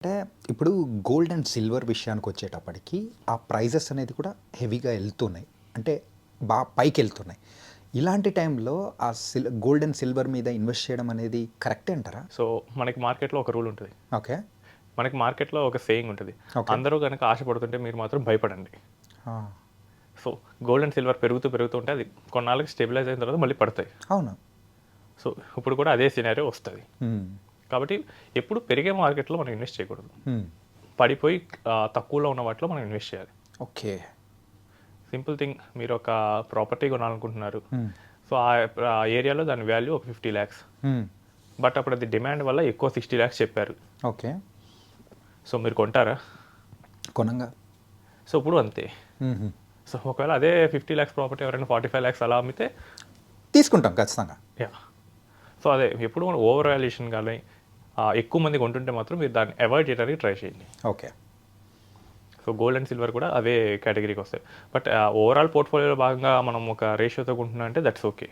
అంటే ఇప్పుడు gold and silver విషయానికొచ్చేటప్పటికి, ఆ ప్రైజెస్ అనేది కూడా హెవీగా ఎళ్తున్నాయి. అంటే పైకెళ్తున్నాయి. ఇలాంటి టైంలో ఆ గోల్డ్ అండ్ సిల్వర్ మీద ఇన్వెస్ట్ చేయడం అనేది కరెక్టే అంటారా? సో, మనకి మార్కెట్‌లో ఒక రూల్ ఉంటది. ఓకే. మనకి మార్కెట్‌లో ఒక సేయింగ్ ఉంటది. ఓకే. అందరూ గనక ఆశపడుతుంటే మీరు మాత్రం భయపడండి. ఆ! సో, గోల్డ్ అండ్ సిల్వర్ పెరుగుతూ ఉంటే అది కొన్నాళ్ళకి స్టెబిలైజ్ అయిన తర్వాత మళ్ళీ పడతాయి. అవును. సో, ఇప్పుడు కూడా అదే సినారియో వస్తది. హ్మ్. కాబట్టి ఎప్పుడు పెరిగే మార్కెట్‌లో మనం ఇన్వెస్ట్ చేయకూడదు. హ్మ్. పడిపోయి తక్కువలో ఉన్న వాటిలో మనం ఇన్వెస్ట్ చేయాలి. ఓకే. సింపుల్ థింగ్ మీరు ఒక ప్రాపర్టీ కొనాలనుకుంటున్నారు. హ్మ్. సో, ఆ ఏరియాలో దాని వాల్యూ ఒక 50 లాక్స్. హ్మ్. బట్ అప్పుడు అది డిమాండ్ వల్ల ఎక్కువ 60 లాక్స్ చెప్పారు. ఓకే. సో, మీరు కొంటారా? కొనంగా. సో, ఇప్పుడు అంతే. హుహు. సో, ఒకవేళ అదే 50 లాక్స్ ప్రాపర్టీ ఎవరైనా 45 లాక్స్ అలా అమ్మితే తీసుకుంటాం ఖచ్చితంగా. యాహ్! సో, అదే ఎప్పుడు మనం ఓవర్ వాల్యుయేషన్ గాని ఎక్కువ మంది కొంటుంటే మాత్రం మీరు దాన్ని అవాయిడ్ చేయడానికి ట్రై చేయండి. Okay. So, gold and silver కూడా అవే కేటగిరీకి వస్తాయి. బట్ ఓవరాల్ పోర్ట్‌ఫోలియోలో భాగంగా మనం ఒక రేషియోతో కొంటున్నాం అంటే దట్స్ ఓకే.